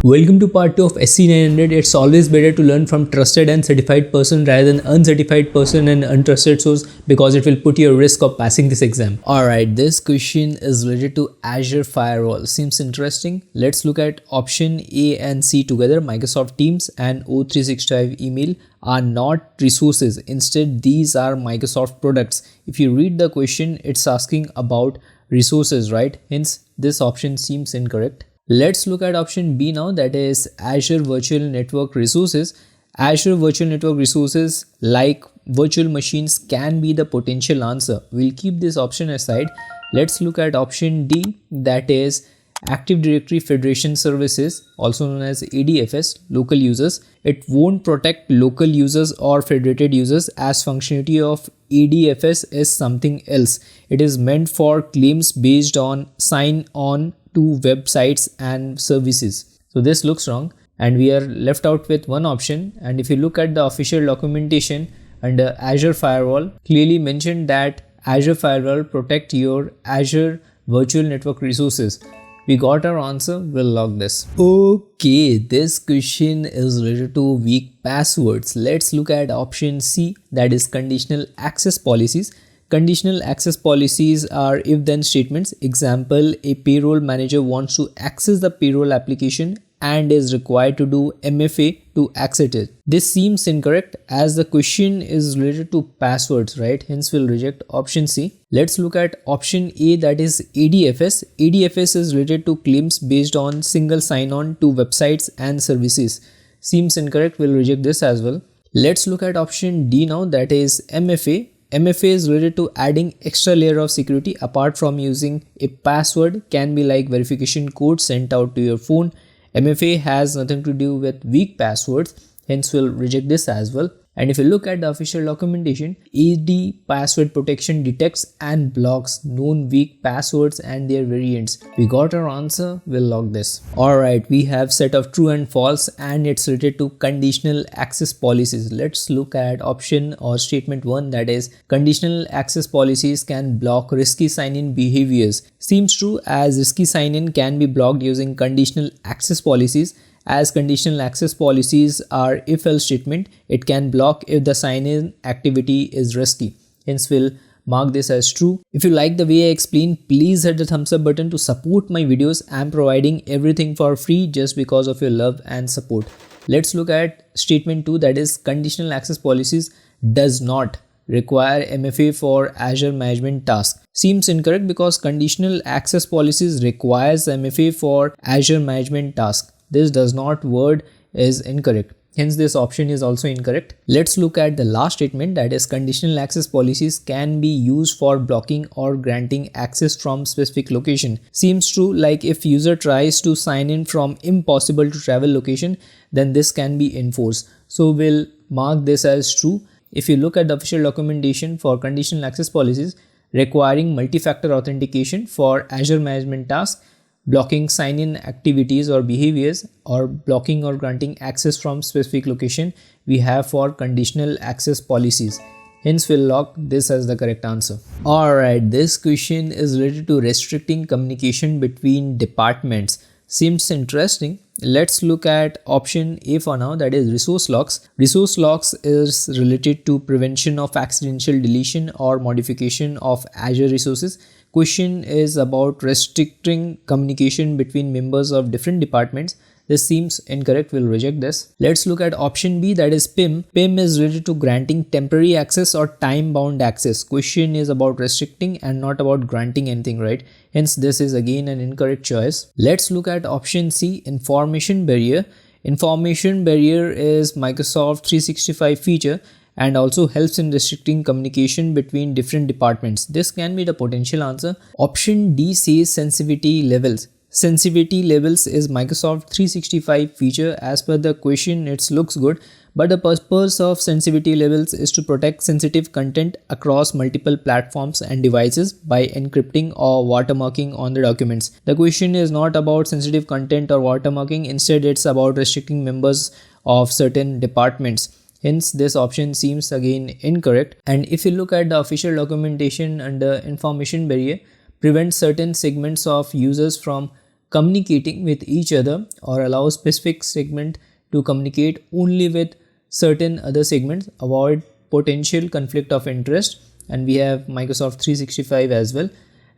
Welcome to part 2 of SC900. It's always better to learn from trusted and certified person rather than uncertified person and untrusted source because it will put you at risk of passing this exam. Alright, this question is related to Azure Firewall. Seems interesting. Let's look at option A and C together. Microsoft Teams and O365 email are not resources. Instead, these are Microsoft products. If you read the question, it's asking about resources, right? Hence, this option seems incorrect. Let's look at option B now, that is Azure Virtual Network Resources. Azure Virtual Network Resources like virtual machines can be the potential answer. We'll keep this option aside. Let's look at option D, that is Active Directory Federation Services, also known as ADFS, local users. It won't protect local users or federated users, as functionality of ADFS is something else. It is meant for claims based on sign-on to websites and services. So this looks wrong and we are left out with one option. And if you look at the official documentation under Azure Firewall, clearly mentioned that Azure Firewall protect your Azure virtual network resources. We got our answer, we'll log this. Okay, this question is related to weak passwords. Let's look at option C, that is conditional access policies. Conditional access policies are if-then statements. Example, a payroll manager wants to access the payroll application and is required to do MFA to access it. This seems incorrect as the question is related to passwords, right? Hence we'll reject option C. Let's look at option A, that is ADFS. ADFS is related to claims based on single sign-on to websites and services. Seems incorrect, we'll reject this as well. Let's look at option D now, that is MFA. MFA is related to adding extra layer of security apart from using a password, can be like verification code sent out to your phone. MFA has nothing to do with weak passwords, hence we'll reject this as well. And if you look at the official documentation, AD password protection detects and blocks known weak passwords and their variants. We got our answer, we'll log this. Alright, we have set of true and false and it's related to conditional access policies. Let's look at option or statement 1, that is conditional access policies can block risky sign-in behaviors. Seems true as risky sign-in can be blocked using conditional access policies. As conditional access policies are if-else statement, it can block if the sign-in activity is risky. Hence we'll mark this as true. If you like the way I explain, please hit the thumbs up button to support my videos. I'm providing everything for free just because of your love and support. Let's look at statement 2, that is conditional access policies does not require MFA for Azure management task. Seems incorrect because conditional access policies requires MFA for Azure management task. This does not word is incorrect. Hence this option is also incorrect. Let's look at the last statement, that is conditional access policies can be used for blocking or granting access from specific location. Seems true, like if user tries to sign in from impossible to travel location, then this can be enforced. So we'll mark this as true. If you look at the official documentation for conditional access policies requiring multi-factor authentication for Azure management tasks, blocking sign-in activities or behaviors, or blocking or granting access from specific location, we have for conditional access policies. Hence we'll log this as the correct answer. Alright, this question is related to restricting communication between departments. Seems interesting. Let's look at option A for now, that is resource locks. Resource locks is related to prevention of accidental deletion or modification of Azure resources. Question is about restricting communication between members of different departments. This seems incorrect, we'll reject this. Let's look at option B, that is PIM. PIM is related to granting temporary access or time-bound access. Question is about restricting and not about granting anything, right? Hence this is again an incorrect choice. Let's look at option C, information barrier. Information barrier is Microsoft 365 feature and also helps in restricting communication between different departments. This can be the potential answer. Option D says sensitivity levels. Sensitivity levels is Microsoft 365 feature. As per the question, it looks good, but the purpose of sensitivity levels is to protect sensitive content across multiple platforms and devices by encrypting or watermarking on the documents. The question is not about sensitive content or watermarking, instead it's about restricting members of certain departments. Hence this option seems again incorrect. And if you look at the official documentation under information barrier, prevent certain segments of users from communicating with each other or allow specific segment to communicate only with certain other segments, avoid potential conflict of interest. And we have Microsoft 365 as well.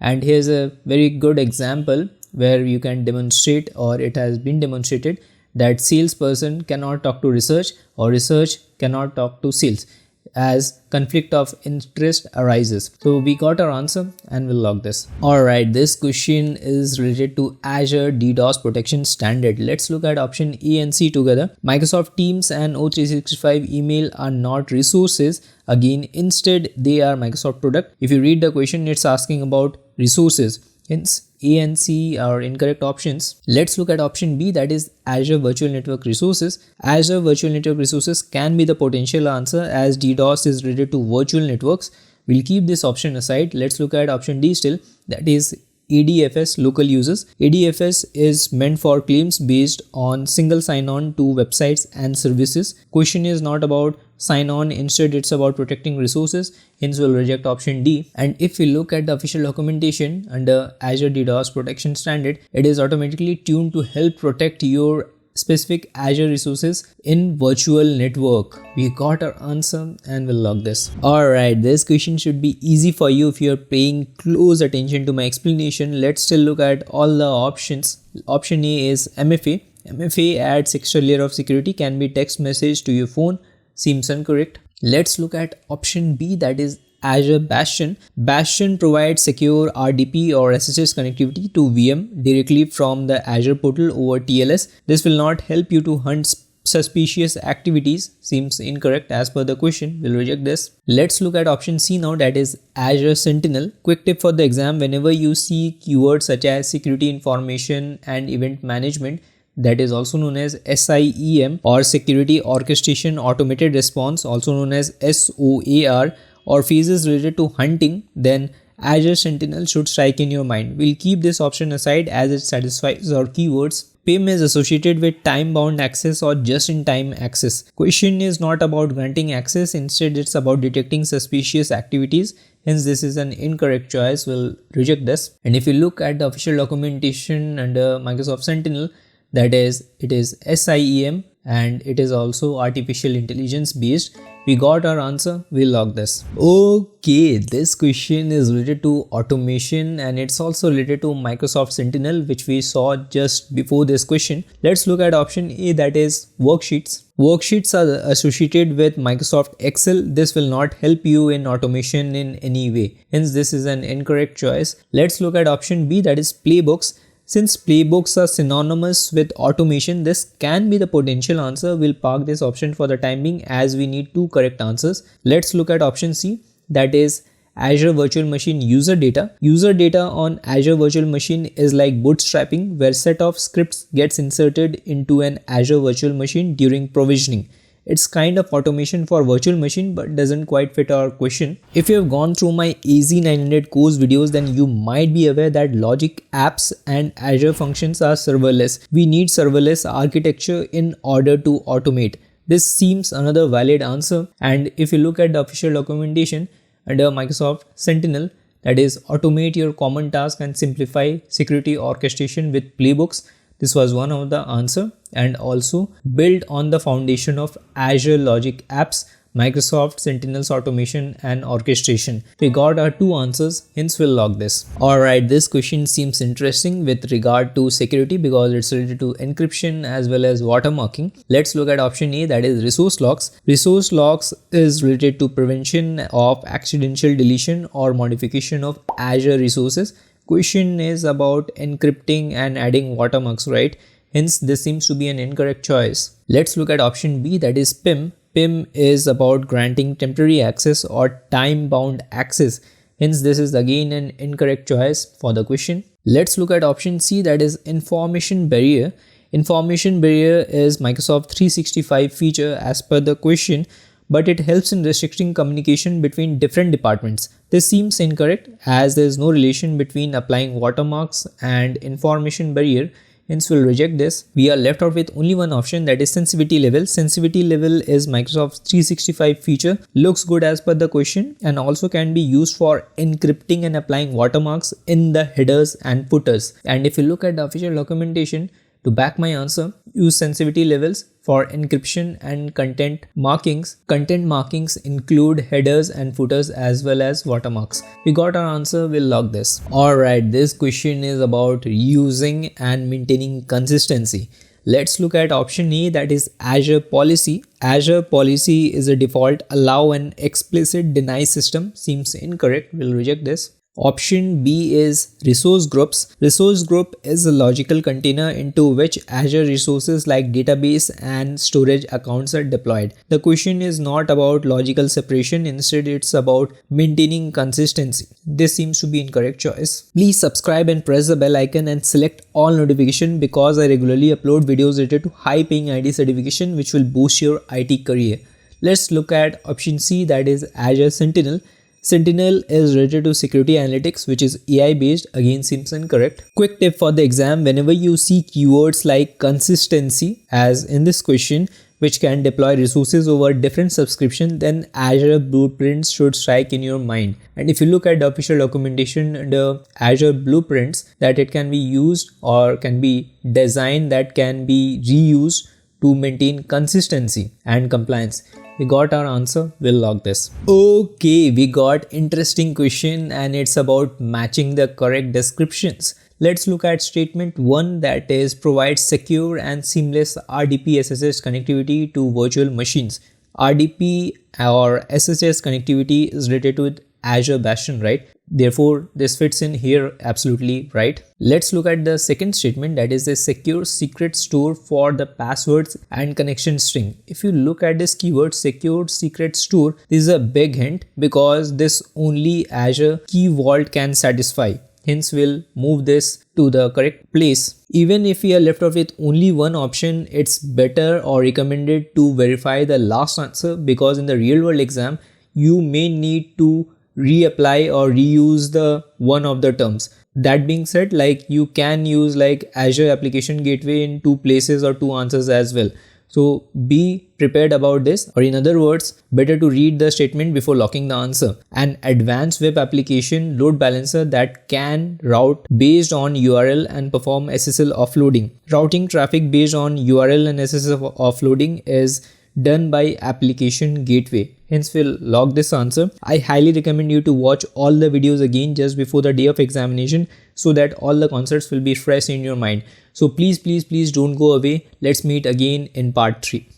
And here's a very good example where you can demonstrate, or it has been demonstrated, that salesperson cannot talk to research or research cannot talk to sales as conflict of interest arises. So we got our answer and we'll log this. Alright, this question is related to Azure DDoS protection standard. Let's look at option A and C together. Microsoft Teams and O365 email are not resources. Again, instead they are Microsoft product. If you read the question, it's asking about resources. Hence, A and C are incorrect options. Let's look at option B, that is Azure Virtual Network Resources. Azure Virtual Network Resources can be the potential answer as DDoS is related to virtual networks. We'll keep this option aside. Let's look at option D still, that is ADFS local users. ADFS is meant for claims based on single sign-on to websites and services. Question is not about sign-on, instead it's about protecting resources, hence we'll reject option D. And if we look at the official documentation under Azure DDoS protection standard, it is automatically tuned to help protect your specific Azure resources in virtual network. We got our answer and we'll log this. Alright, this question should be easy for you if you're paying close attention to my explanation. Let's still look at all the options. Option A is MFA. MFA adds extra layer of security, can be text message to your phone. Seems incorrect. Let's look at option B, that is Azure Bastion. Bastion provides secure RDP or SSH connectivity to VM directly from the Azure portal over TLS. This will not help you to hunt suspicious activities. Seems incorrect as per the question. We'll reject this. Let's look at option C now, that is Azure Sentinel. Quick tip for the exam: whenever you see keywords such as security information and event management, that is also known as SIEM, or Security Orchestration Automated Response, also known as SOAR, or phases related to hunting, then Azure Sentinel should strike in your mind. We'll keep this option aside as it satisfies our keywords. PIM is associated with time-bound access or just-in-time access. Question is not about granting access, instead it's about detecting suspicious activities. Hence this is an incorrect choice. We'll reject this. And if you look at the official documentation under Microsoft Sentinel, that is, it is SIEM and it is also artificial intelligence based. We got our answer. We'll log this. Okay, this question is related to automation and it's also related to Microsoft Sentinel, which we saw just before this question. Let's look at option A, that is worksheets. Worksheets are associated with Microsoft Excel. This will not help you in automation in any way. Hence this is an incorrect choice. Let's look at option B, that is playbooks. Since playbooks are synonymous with automation, this can be the potential answer. We'll park this option for the time being as we need two correct answers. Let's look at option C, that is Azure Virtual Machine user data. User data on Azure Virtual Machine is like bootstrapping, where set of scripts gets inserted into an Azure Virtual Machine during provisioning. It's kind of automation for virtual machine but doesn't quite fit our question. If you have gone through my AZ900 course videos, then you might be aware that Logic Apps and Azure Functions are serverless. We need serverless architecture in order to automate. This seems another valid answer. And if you look at the official documentation under Microsoft Sentinel, that is automate your common task and simplify security orchestration with playbooks. This was one of the answer, and also build on the foundation of Azure Logic Apps, Microsoft Sentinel's automation and orchestration. We got our two answers, hence we'll log this. Alright, this question seems interesting with regard to security because it's related to encryption as well as watermarking. Let's look at option A, that is resource locks. Resource locks is related to prevention of accidental deletion or modification of Azure resources. Question is about encrypting and adding watermarks, right? Hence this seems to be an incorrect choice. Let's look at option B, that is PIM. PIM is about granting temporary access or time-bound access. Hence this is again an incorrect choice for the question. Let's look at option C, that is information barrier. Information barrier is Microsoft 365 feature as per the question, but it helps in restricting communication between different departments. This seems incorrect as there is no relation between applying watermarks and information barrier. hence we'll reject this. We are left out with only one option, that is sensitivity level. Sensitivity level is Microsoft's 365 feature, looks good as per the question, and also can be used for encrypting and applying watermarks in the headers and footers. And if you look at the official documentation, to back my answer, use sensitivity levels for encryption and content markings. Content markings include headers and footers as well as watermarks. We got our answer, we'll log this. Alright, this question is about using and maintaining consistency. Let's look at option A, that is Azure policy. Azure policy is a default allow and explicit deny system. Seems incorrect, we'll reject this. Option B is resource groups. Resource group is a logical container into which Azure resources like database and storage accounts are deployed. The question is not about logical separation, instead it's about maintaining consistency. This seems to be incorrect choice. Please subscribe and press the bell icon and select all notification, because I regularly upload videos related to high paying IT certification which will boost your IT career. Let's look at option C, that is Azure Sentinel. Sentinel is related to security analytics, which is AI based, again seems incorrect. Quick tip for the exam, whenever you see keywords like consistency as in this question, which can deploy resources over different subscription, then Azure Blueprints should strike in your mind. And if you look at the official documentation under Azure Blueprints, that it can be used or can be designed that can be reused to maintain consistency and compliance. We got our answer, we'll log this. Okay, we got interesting question and it's about matching the correct descriptions. Let's look at statement 1, that is provides secure and seamless RDP SSH connectivity to virtual machines. RDP or SSH connectivity is related with Azure Bastion, right? Therefore, this fits in here absolutely right. Let's look at the second statement, that is a secure secret store for the passwords and connection string. If you look at this keyword secure secret store, this is a big hint because this only Azure Key Vault can satisfy. Hence, we'll move this to the correct place. Even if we are left out with only one option, it's better or recommended to verify the last answer, because in the real world exam, you may need to reapply or reuse the one of the terms. That being said, like you can use like Azure Application Gateway in 2 places or 2 answers as well. So be prepared about this, or in other words, better to read the statement before locking the answer. An advanced web application load balancer that can route based on URL and perform SSL offloading. Routing traffic based on URL and SSL offloading is done by Application Gateway. Hence, we'll log this answer. I highly recommend you to watch all the videos again just before the day of examination, so that all the concepts will be fresh in your mind. So please don't go away. Let's meet again in part 3.